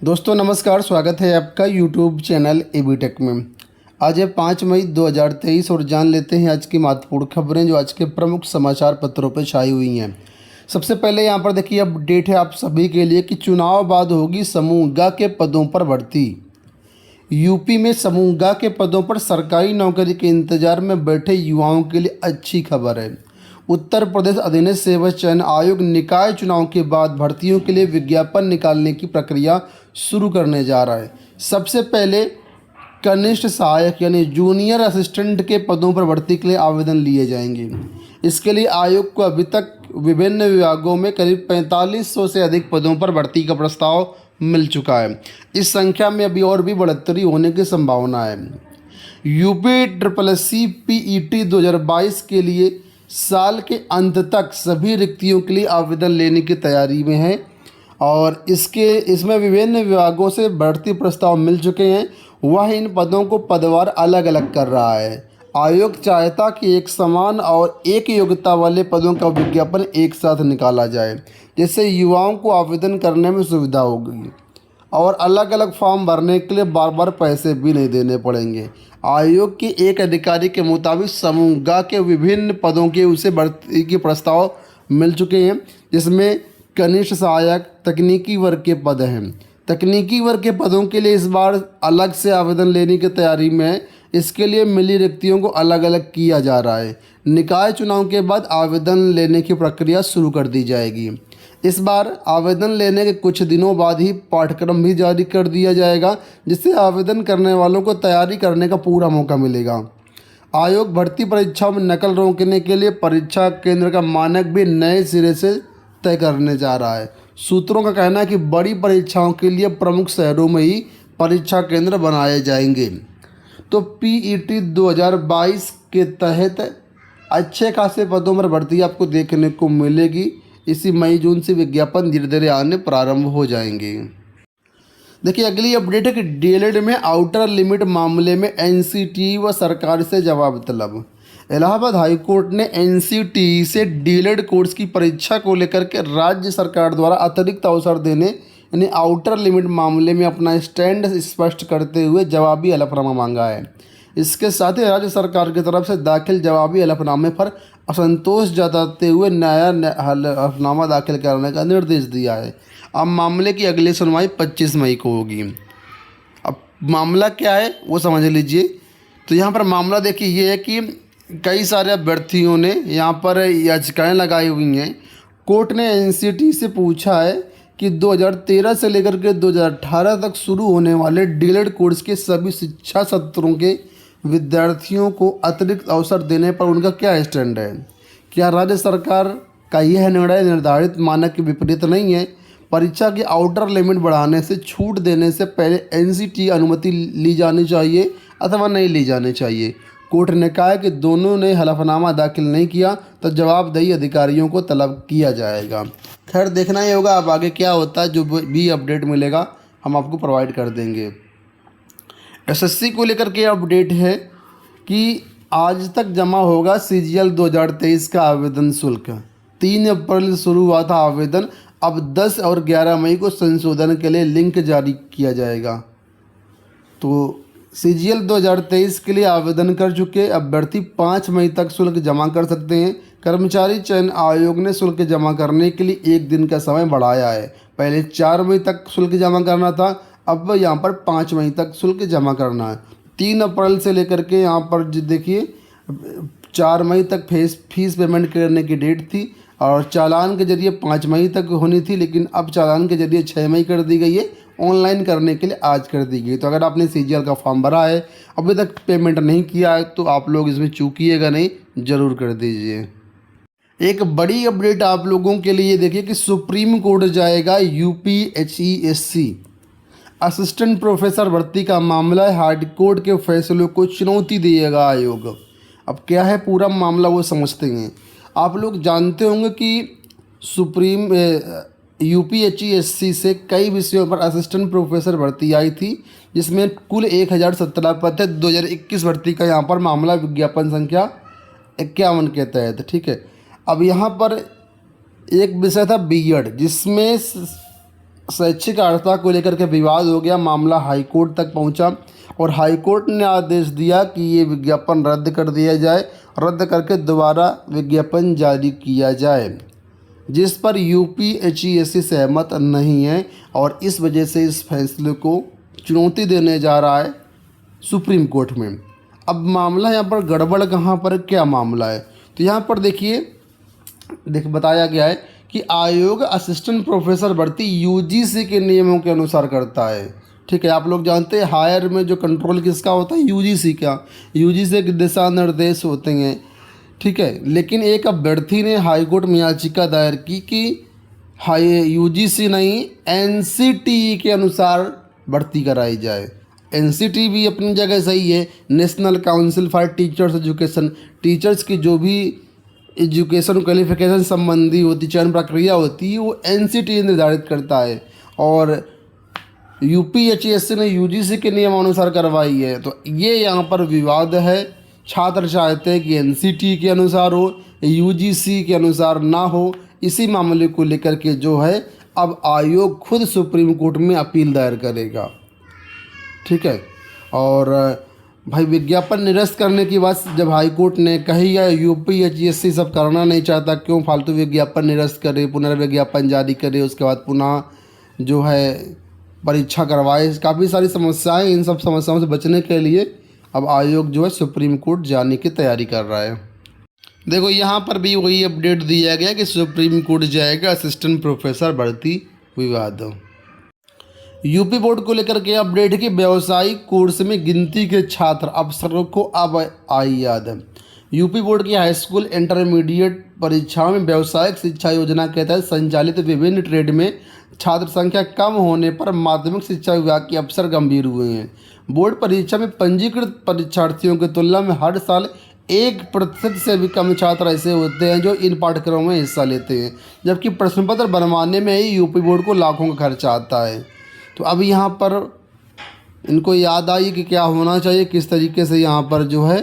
दोस्तों नमस्कार, स्वागत है आपका यूट्यूब चैनल एबीटेक में। आज है 5 मई 2023 और जान लेते हैं आज की महत्वपूर्ण खबरें जो आज के प्रमुख समाचार पत्रों पर छाई हुई हैं। सबसे पहले यहाँ पर देखिए अपडेट है आप सभी के लिए कि चुनाव बाद होगी समूह ग के पदों पर भर्ती। यूपी में समूह ग के पदों पर सरकारी नौकरी के इंतजार में बैठे युवाओं के लिए अच्छी खबर है। उत्तर प्रदेश अधीनस्थ सेवा चयन आयोग निकाय चुनाव के बाद भर्तियों के लिए विज्ञापन निकालने की प्रक्रिया शुरू करने जा रहा है। सबसे पहले कनिष्ठ सहायक यानी जूनियर असिस्टेंट के पदों पर भर्ती के लिए आवेदन लिए जाएंगे। इसके लिए आयोग को अभी तक विभिन्न विभागों में करीब 4500 से अधिक पदों पर भर्ती का प्रस्ताव मिल चुका है। इस संख्या में अभी और भी बढ़ोतरी होने की संभावना है। यूपी ट्रिपल सी पीईटी 2022 के लिए साल के अंत तक सभी रिक्तियों के लिए आवेदन लेने की तैयारी में है और इसमें विभिन्न विभागों से भर्ती प्रस्ताव मिल चुके हैं। वह इन पदों को पदवार अलग अलग कर रहा है। आयोग चाहता कि एक समान और एक योग्यता वाले पदों का विज्ञापन एक साथ निकाला जाए, जिससे युवाओं को आवेदन करने में सुविधा होगी और अलग अलग फॉर्म भरने के लिए बार बार पैसे भी नहीं देने पड़ेंगे। आयोग के एक अधिकारी के मुताबिक समूह ग के विभिन्न पदों के उसे भर्ती के प्रस्ताव मिल चुके हैं, जिसमें कनिष्ठ सहायक तकनीकी वर्ग के पद हैं। तकनीकी वर्ग के पदों के लिए इस बार अलग से आवेदन लेने की तैयारी में है। इसके लिए मिली रिक्तियों को अलग अलग किया जा रहा है। निकाय चुनाव के बाद आवेदन लेने की प्रक्रिया शुरू कर दी जाएगी। इस बार आवेदन लेने के कुछ दिनों बाद ही पाठ्यक्रम भी जारी कर दिया जाएगा, जिससे आवेदन करने वालों को तैयारी करने का पूरा मौका मिलेगा। आयोग भर्ती परीक्षाओं में नकल रोकने के लिए परीक्षा केंद्र का मानक भी नए सिरे से तय करने जा रहा है। सूत्रों का कहना है कि बड़ी परीक्षाओं के लिए प्रमुख शहरों में ही परीक्षा केंद्र बनाए जाएंगे। तो पीईटी 2022 के तहत अच्छे खासे पदों पर भर्ती आपको देखने को मिलेगी। इसी मई जून से विज्ञापन धीरे धीरे आने प्रारंभ हो जाएंगे। देखिए अगली अपडेट है कि डीएलएड में आउटर लिमिट मामले में एनसीटीई व सरकार से जवाब तलब। इलाहाबाद हाईकोर्ट ने एनसीटीई से डीएलएड कोर्स की परीक्षा को लेकर के राज्य सरकार द्वारा अतिरिक्त अवसर देने यानी आउटर लिमिट मामले में अपना स्टैंड स्पष्ट करते हुए जवाबी हलफनामा मांगा है। इसके साथ ही राज्य सरकार की तरफ से दाखिल जवाबी हलफनामे पर असंतोष जताते हुए नया हलफनामा दाखिल करने का निर्देश दिया है। अब मामले की अगली सुनवाई 25 मई को होगी। अब मामला क्या है वो समझ लीजिए। तो यहाँ पर मामला देखिए ये है कि कई सारे अभ्यर्थियों ने यहाँ पर याचिकाएं लगाई हुई हैं। कोर्ट ने एनसीटी से पूछा है कि 2013 से लेकर के 2018 तक शुरू होने वाले डीएलएड कोर्स के सभी शिक्षा सत्रों के विद्यार्थियों को अतिरिक्त अवसर देने पर उनका क्या स्टैंड है। क्या राज्य सरकार का यह निर्णय निर्धारित मानक के विपरीत नहीं है। परीक्षा की आउटर लिमिट बढ़ाने से छूट देने से पहले एनसीटी अनुमति ली जानी चाहिए अथवा नहीं ली जानी चाहिए। कोर्ट ने कहा है कि दोनों ने हलफनामा दाखिल नहीं किया तो जवाबदेही अधिकारियों को तलब किया जाएगा। खैर देखना ही होगा अब आगे क्या होता है। जो भी अपडेट मिलेगा हम आपको प्रोवाइड कर देंगे। एसएससी को लेकर के अपडेट है कि आज तक जमा होगा सीजीएल 2023 का आवेदन शुल्क। 3 अप्रैल से शुरू हुआ था आवेदन। अब 10 और 11 मई को संशोधन के लिए लिंक जारी किया जाएगा। तो सीजीएल 2023 के लिए आवेदन कर चुके अभ्यर्थी 5 मई तक शुल्क जमा कर सकते हैं। कर्मचारी चयन आयोग ने शुल्क जमा करने के लिए 1 दिन का समय बढ़ाया है। पहले 4 मई तक शुल्क जमा करना था, अब यहाँ पर 5 मई तक शुल्क जमा करना है। 3 अप्रैल से लेकर के यहाँ पर देखिए 4 मई तक फीस पेमेंट करने की डेट थी और चालान के जरिए 5 मई तक होनी थी, लेकिन अब चालान के जरिए 6 मई कर दी गई है। ऑनलाइन करने के लिए आज कर दी गई। तो अगर आपने सीजीएल का फॉर्म भरा है अभी तक पेमेंट नहीं किया है तो आप लोग इसमें चूकिएगा नहीं, ज़रूर कर दीजिए। एक बड़ी अपडेट आप लोगों के लिए देखिए कि सुप्रीम कोर्ट जाएगा यूपीएचईएससी असिस्टेंट प्रोफेसर भर्ती का मामला। हाई कोर्ट के फैसलों को चुनौती देगा आयोग। अब क्या है पूरा मामला वो समझते हैं। आप लोग जानते होंगे कि सुप्रीम यूपीएचईएससी से कई विषयों पर असिस्टेंट प्रोफेसर भर्ती आई थी, जिसमें कुल 1017 पद थे। 2021 भर्ती का यहाँ पर मामला विज्ञापन संख्या 51 के तहत। ठीक है। अब यहाँ पर एक विषय था बीएड, जिसमें शैक्षिक अर्हता को लेकर के विवाद हो गया, मामला हाईकोर्ट तक पहुंचा और हाईकोर्ट ने आदेश दिया कि ये विज्ञापन रद्द कर दिया जाए, रद्द करके दोबारा विज्ञापन जारी किया जाए, जिस पर यूपीएचईएससी सहमत नहीं है और इस वजह से इस फैसले को चुनौती देने जा रहा है सुप्रीम कोर्ट में। अब मामला यहाँ पर गड़बड़ कहाँ पर, क्या मामला है, तो यहाँ पर देखिए बताया गया है कि आयोग असिस्टेंट प्रोफेसर भर्ती यूजीसी के नियमों के अनुसार करता है। ठीक है, आप लोग जानते हैं हायर में जो कंट्रोल किसका होता है, यूजीसी का, यूजीसी के दिशा निर्देश होते हैं। ठीक है, लेकिन एक अभ्यर्थी ने हाईकोर्ट में याचिका दायर की कि यूजीसी नहीं एनसीटीई के अनुसार भर्ती कराई जाए। एनसीटीई भी अपनी जगह सही है, national council for teachers education, teachers की जो भी एजुकेशन क्वालिफिकेशन संबंधी होती चयन प्रक्रिया होती है वो एनसीटीई निर्धारित करता है और यूपीएचईएससी ने यूजीसी के नियमानुसार करवाई है। तो ये यहाँ पर विवाद है, छात्र चाहते हैं कि एनसीटीई के अनुसार हो, यूजीसी के अनुसार ना हो। इसी मामले को लेकर के जो है अब आयोग खुद सुप्रीम कोर्ट में अपील दायर करेगा। ठीक है, और भाई विज्ञापन निरस्त करने की बात जब हाई कोर्ट ने कही है, यूपीएचईएससी सब करना नहीं चाहता, क्यों फालतू विज्ञापन निरस्त करे, पुनर्विज्ञापन जारी करे, उसके बाद पुनः जो है परीक्षा करवाए। काफ़ी सारी समस्याएं, इन सब समस्याओं से बचने के लिए अब आयोग जो है सुप्रीम कोर्ट जाने की तैयारी कर रहा है। देखो यहाँ पर भी वही अपडेट दिया गया कि सुप्रीम कोर्ट जाएगा असिस्टेंट प्रोफेसर भर्ती विवाद। यूपी बोर्ड को लेकर के अपडेट की व्यावसायिक कोर्स में गिनती के छात्र अफसरों को अब आई याद। यूपी बोर्ड की हाई स्कूल इंटरमीडिएट परीक्षाओं में व्यावसायिक शिक्षा योजना के तहत संचालित विभिन्न ट्रेड में छात्र संख्या कम होने पर माध्यमिक शिक्षा विभाग के अफसर गंभीर हुए हैं। बोर्ड परीक्षा में पंजीकृत परीक्षार्थियों की तुलना में हर साल 1% से भी कम छात्र ऐसे होते हैं जो इन पाठ्यक्रमों में हिस्सा लेते हैं, जबकि प्रश्न पत्र बनवाने में ही यूपी बोर्ड को लाखों का खर्चा आता है। तो अब यहाँ पर इनको याद आई कि क्या होना चाहिए, किस तरीके से यहाँ पर जो है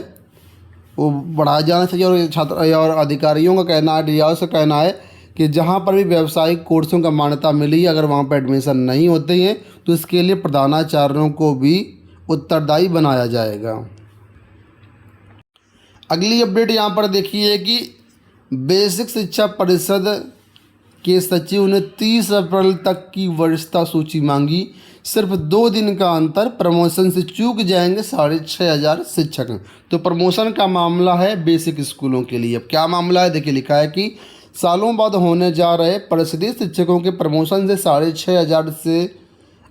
वो बढ़ाया जाना चाहिए। और छात्र और अधिकारियों का कहना है, डीआर का कहना है कि जहाँ पर भी व्यावसायिक कोर्सों का मान्यता मिली, अगर वहाँ पर एडमिशन नहीं होते हैं तो इसके लिए प्रधानाचार्यों को भी उत्तरदायी बनाया जाएगा। अगली अपडेट यहाँ पर देखिए कि बेसिक शिक्षा परिषद के सचिव ने 30 अप्रैल तक की वरिष्ठता सूची मांगी। सिर्फ 2 दिन का अंतर, प्रमोशन से चूक जाएंगे 6500 शिक्षक। तो प्रमोशन का मामला है बेसिक स्कूलों के लिए। अब क्या मामला है देखिए, लिखा है कि सालों बाद होने जा रहे परिषदीय शिक्षकों के प्रमोशन से 6500 से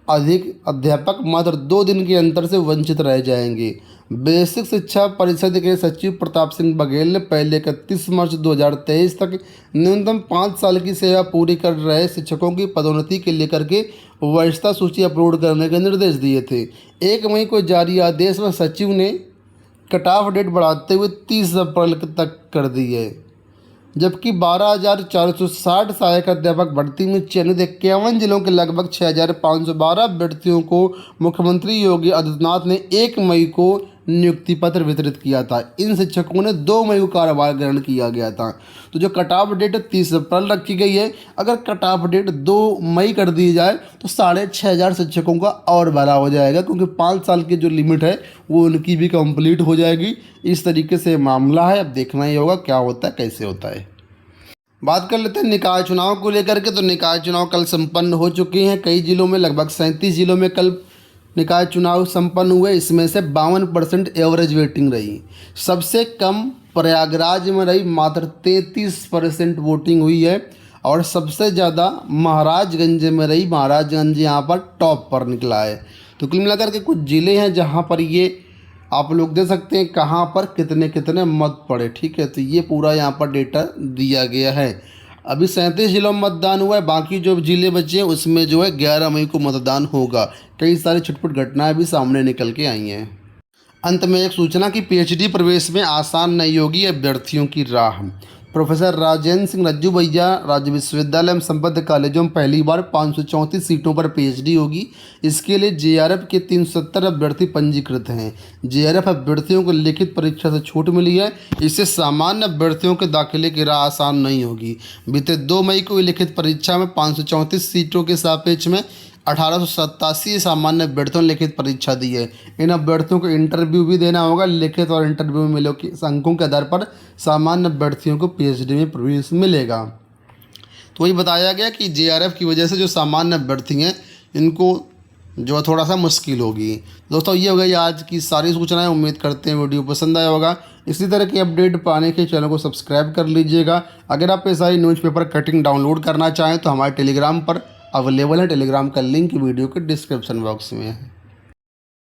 अधिक अध्यापक मात्र 2 दिन के अंतर से वंचित रह जाएंगे। बेसिक शिक्षा परिषद के सचिव प्रताप सिंह बघेल ने पहले 31 मार्च 2023 तक न्यूनतम 5 साल की सेवा पूरी कर रहे शिक्षकों की पदोन्नति के लेकर के वरिष्ठता सूची अपलोड करने के निर्देश दिए थे। 1 मई को जारी आदेश में सचिव ने कट ऑफ डेट बढ़ाते हुए 30 अप्रैल तक कर दी है, जबकि 12,460 सहायक अध्यापक भर्ती में चयनित 51 जिलों के लगभग 6,512 अभ्यर्थियों को मुख्यमंत्री योगी आदित्यनाथ ने 1 मई को नियुक्ति पत्र वितरित किया था। इन शिक्षकों ने 2 मई को कार्यभार ग्रहण किया गया था। तो जो कट ऑफ डेट 30 अप्रैल रखी गई है, अगर कट ऑफ डेट 2 मई कर दी जाए तो 6500 शिक्षकों का और भरा हो जाएगा, क्योंकि 5 साल की जो लिमिट है वो उनकी भी कंप्लीट हो जाएगी। इस तरीके से मामला है, अब देखना ही होगा क्या होता है, कैसे होता है। बात कर लेते हैं निकाय चुनाव को लेकर के। तो निकाय चुनाव कल संपन्न हो चुके हैं। कई जिलों में लगभग 37 जिलों में कल निकाय चुनाव संपन्न हुए। इसमें से 52% एवरेज वोटिंग रही। सबसे कम प्रयागराज में रही, मात्र 33% वोटिंग हुई है। और सबसे ज़्यादा महाराजगंज में रही। महाराजगंज यहाँ पर टॉप पर निकला है। तो कुल मिलाकर के कुछ ज़िले हैं जहाँ पर ये आप लोग देख सकते हैं कहाँ पर कितने कितने मत पड़े। ठीक है, तो ये पूरा यहाँ पर डेटा दिया गया है। अभी 37 जिलों में मतदान हुआ है, बाकी जो जिले बचे हैं उसमें जो है 11 मई को मतदान होगा। कई सारी छुटपुट घटनाएं भी सामने निकल के आई हैं। अंत में एक सूचना कि पीएचडी प्रवेश में आसान नहीं होगी अभ्यर्थियों की राह। प्रोफेसर राजेंद्र सिंह रज्जू भैया राज्य विश्वविद्यालय एवं संबद्ध कॉलेजों में पहली बार 534 सीटों पर पीएचडी होगी। इसके लिए जेआरएफ के 370 अभ्यर्थी पंजीकृत हैं। जेआरएफ अभ्यर्थियों को लिखित परीक्षा से छूट मिली है। इससे सामान्य अभ्यर्थियों के दाखिले की राह आसान नहीं होगी। बीते 2 मई को हुई लिखित परीक्षा में 534 सीटों के सापेक्ष में 1887 सामान्य अभ्यर्थियों ने लिखित परीक्षा दी है। इन अभ्यर्थियों को इंटरव्यू भी देना होगा। लिखित और इंटरव्यू में मिले अंकों के आधार पर सामान्य अभ्यर्थियों को पीएचडी में प्रवेश मिलेगा। तो वही बताया गया कि जेआरएफ की वजह से जो सामान्य अभ्यर्थी हैं इनको जो है थोड़ा सा मुश्किल होगी। दोस्तों ये हो गई आज की सारी सूचनाएं। उम्मीद करते हैं वीडियो पसंद आया होगा। इसी तरह की अपडेट पाने के चैनल को सब्सक्राइब कर लीजिएगा। अगर आप ये सारी न्यूज़पेपर कटिंग डाउनलोड करना चाहें तो हमारे टेलीग्राम पर अवेलेबल है। टेलीग्राम का लिंक वीडियो के डिस्क्रिप्शन बॉक्स में है।